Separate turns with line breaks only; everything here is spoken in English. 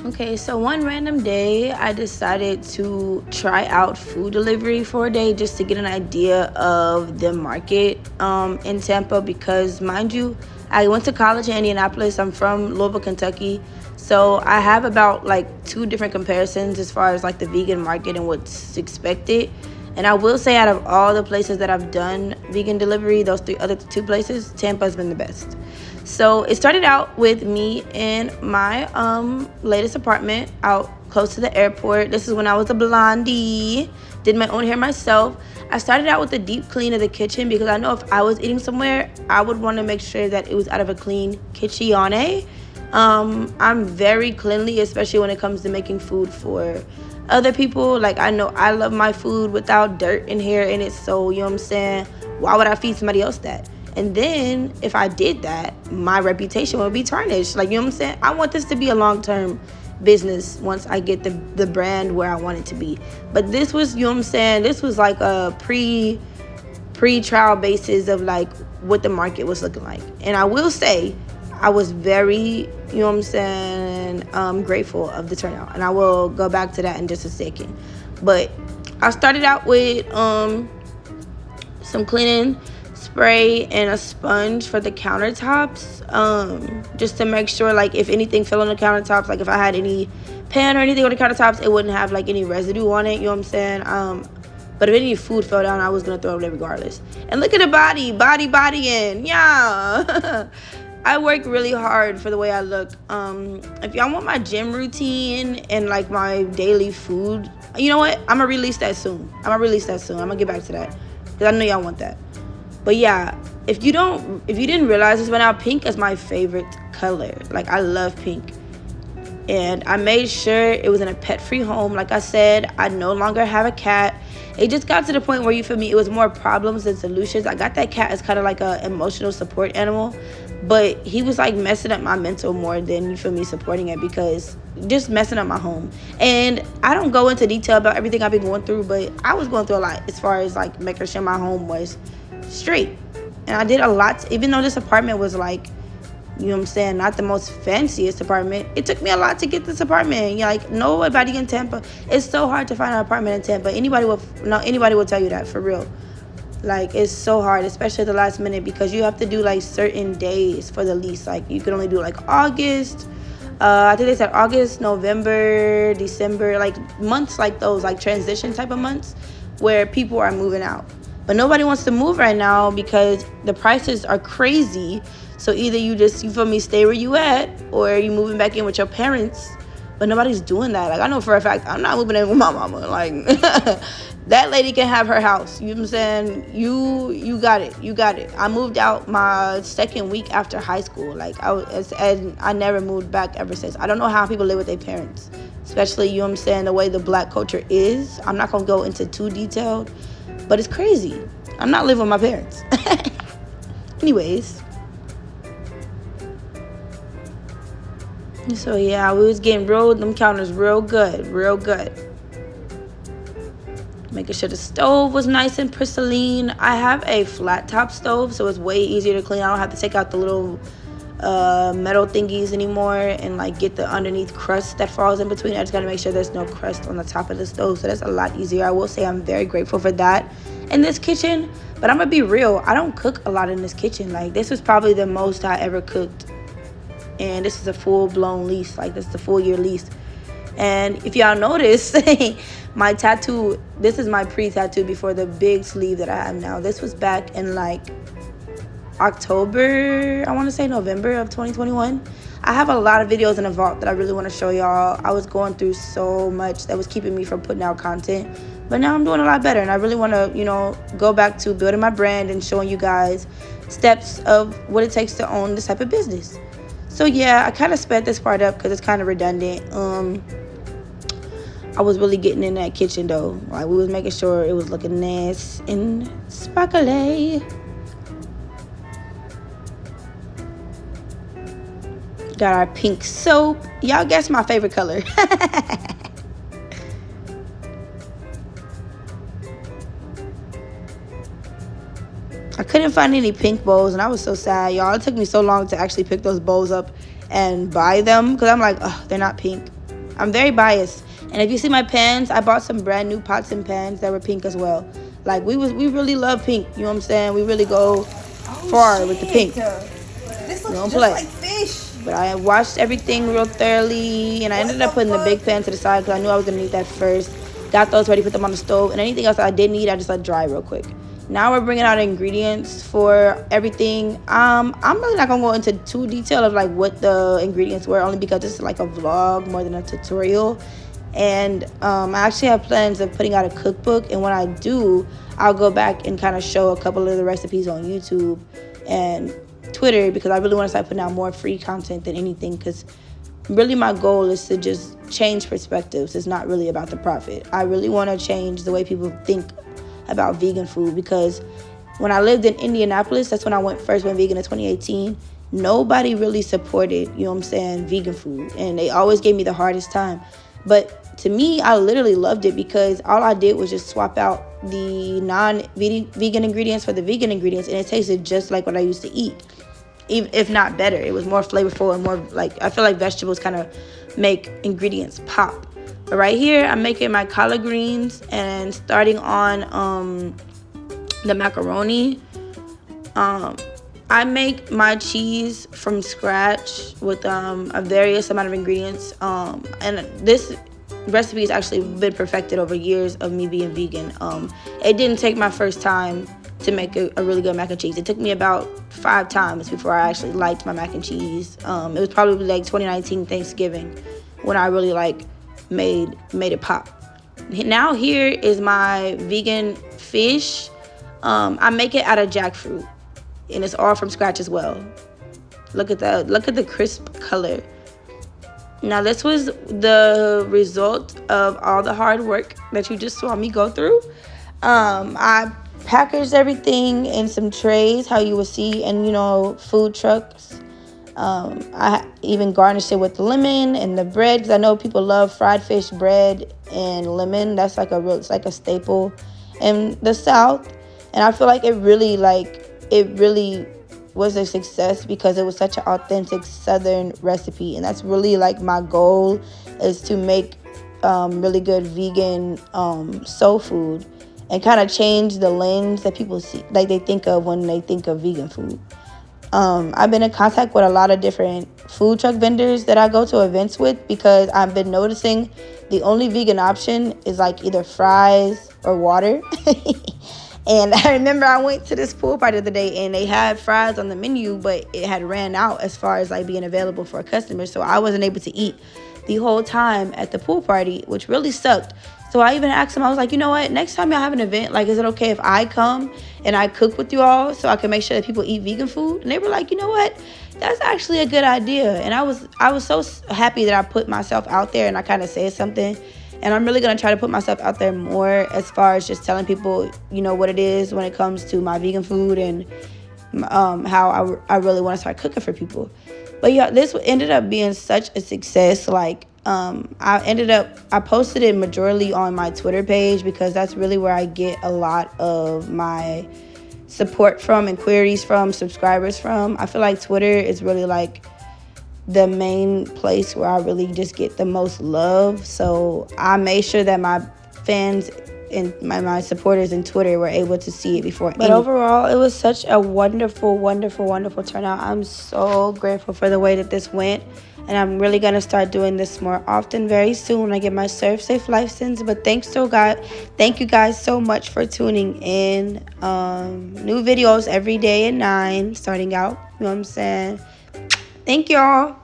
Okay, so one random day I decided to try out food delivery for a day just to get an idea of the market in Tampa because, mind you, I went to college in Indianapolis. I'm from Louisville, Kentucky. So I have about like two different comparisons as far as like the vegan market and what's expected. And I will say, out of all the places that I've done vegan delivery, those three other two places, Tampa has been the best. So it started out with me in my latest apartment out close to the airport. This is when I was a blondie, did my own hair myself. I started out with a deep clean of the kitchen because I know if I was eating somewhere, I would want to make sure that it was out of a clean kitchen. I'm very cleanly, especially when it comes to making food for other people. Like, I know I love my food without dirt and hair in it, so you know what I'm saying, why would I feed somebody else that? And then if I did that, my reputation would be tarnished. Like, you know what I'm saying, I want this to be a long-term business once I get the brand where I want it to be. But this was, you know what I'm saying, this was like a pre-trial basis of like what the market was looking like. And I will say I was very, you know what I'm saying, grateful of the turnout. And I will go back to that in just a second. But I started out with some cleaning spray and a sponge for the countertops, just to make sure, like, if anything fell on the countertops, like if I had any pan or anything on the countertops, it wouldn't have like any residue on it, you know what I'm saying. But if any food fell down, I was gonna throw it away regardless. And look at the bodying, yeah. I work really hard for the way I look. If y'all want my gym routine and like my daily food, you know what, I'm gonna release that soon. I'm gonna get back to that because I know y'all want that. But yeah, if you didn't realize this by now, pink is my favorite color. Like, I love pink. And I made sure it was in a pet-free home. Like I said, I no longer have a cat. It just got to the point where, you feel me, it was more problems than solutions. I got that cat as kind of like a emotional support animal, but he was like messing up my mental more than, you feel me, supporting it, because just messing up my home. And I don't go into detail about everything I've been going through, but I was going through a lot as far as like making sure my home was straight. And I did a lot, even though this apartment was like, you know what I'm saying, not the most fanciest apartment. It took me a lot to get this apartment. Like, nobody in Tampa, it's so hard to find an apartment in Tampa. Anybody will tell you that, for real. Like, it's so hard, especially at the last minute, because you have to do like certain days for the lease. Like, you can only do like August, I think they said August, November, December, like months like those, like transition type of months where people are moving out. But nobody wants to move right now because the prices are crazy. So either you just, you feel me, stay where you at, or you moving back in with your parents. But nobody's doing that. Like, I know for a fact I'm not moving in with my mama. Like, that lady can have her house. You know what I'm saying? You got it. I moved out my second week after high school. Like, and I never moved back ever since. I don't know how people live with their parents, especially, you know what I'm saying, the way the black culture is. I'm not gonna go into too detailed, but it's crazy. I'm not living with my parents. Anyways. So yeah, we was getting them counters real good. Making sure the stove was nice and pristine. I have a flat top stove, so it's way easier to clean. I don't have to take out the little metal thingies anymore and like get the underneath crust that falls in between. I just gotta make sure there's no crust on the top of the stove, so that's a lot easier. I will say I'm very grateful for that in this kitchen. But I'm gonna be real, I don't cook a lot in this kitchen. Like, this was probably the most I ever cooked. And this is a full-blown lease. Like, this is a full-year lease. And if y'all notice, my tattoo, this is my pre-tattoo before the big sleeve that I have now. This was back in like October, I want to say November of 2021. I have a lot of videos in the vault that I really want to show y'all. I was going through so much that was keeping me from putting out content. But now I'm doing a lot better. And I really want to, you know, go back to building my brand and showing you guys steps of what it takes to own this type of business. So yeah, I kind of sped this part up because it's kind of redundant. I was really getting in that kitchen though. Like, we was making sure it was looking nice and sparkly. Got our pink soap. Y'all guess my favorite color. I couldn't find any pink bowls, and I was so sad, y'all. It took me so long to actually pick those bowls up and buy them because I'm like, oh, they're not pink. I'm very biased. And if you see my pans, I bought some brand new pots and pans that were pink as well. Like we really love pink. You know what I'm saying? We really go far with the pink.
This looks
Don't
just
play.
like fish.
But I washed everything real thoroughly, and I ended up putting the big pan to the side because I knew I was gonna need that first. Got those ready, put them on the stove, and anything else I did need, I just let dry real quick. Now we're bringing out ingredients for everything. I'm really not gonna go into too detail of like what the ingredients were, only because this is like a vlog more than a tutorial. And I actually have plans of putting out a cookbook, and when I do, I'll go back and kind of show a couple of the recipes on YouTube and Twitter, because I really want to start putting out more free content than anything, because really my goal is to just change perspectives. It's not really about the profit. I really want to change the way people think about vegan food, because when I lived in Indianapolis, that's when I first went vegan in 2018, nobody really supported, you know what I'm saying, vegan food, and they always gave me the hardest time. But to me, I literally loved it, because all I did was just swap out the non-vegan ingredients for the vegan ingredients, and it tasted just like what I used to eat, even if not better. It was more flavorful and more like, I feel like vegetables kind of make ingredients pop. But right here, I'm making my collard greens and starting on the macaroni. I make my cheese from scratch with a various amount of ingredients. And this recipe has actually been perfected over years of me being vegan. It didn't take my first time to make a really good mac and cheese. It took me about 5 times before I actually liked my mac and cheese. It was probably like 2019 Thanksgiving when I really like made it pop. Now here is my vegan fish. I make it out of jackfruit, and it's all from scratch as well. Look at the crisp color. Now this was the result of all the hard work that you just saw me go through. I packaged everything in some trays, how you would see in, food trucks. I even garnished it with lemon and the bread, because I know people love fried fish bread and lemon. That's like it's like a staple in the South. And I feel like it really was a success, because it was such an authentic Southern recipe. And that's really like my goal, is to make really good vegan soul food, and kind of change the lens that people see, like they think of when they think of vegan food. I've been in contact with a lot of different food truck vendors that I go to events with, because I've been noticing the only vegan option is like either fries or water. And I remember I went to this pool party the other day, and they had fries on the menu, but it had ran out as far as like being available for a customer. So I wasn't able to eat the whole time at the pool party, which really sucked. So I even asked them, I was like, you know what, next time y'all have an event, like, is it okay if I come and I cook with you all so I can make sure that people eat vegan food? And they were like, you know what, that's actually a good idea. And I was so happy that I put myself out there and I kind of said something. And I'm really going to try to put myself out there more as far as just telling people, what it is when it comes to my vegan food, and how I really want to start cooking for people. But yeah, this ended up being such a success. Like, I posted it majorly on my Twitter page, because that's really where I get a lot of my support from, and queries from, subscribers from. I feel like Twitter is really like the main place where I really just get the most love. So I made sure that my fans and my supporters in Twitter were able to see it before. But overall, it was such a wonderful, wonderful, wonderful turnout. I'm so grateful for the way that this went. And I'm really going to start doing this more often very soon when I get my Serve Safe license. But thank you guys so much for tuning in. New videos every day at 9 starting out. You know what I'm saying? Thank y'all.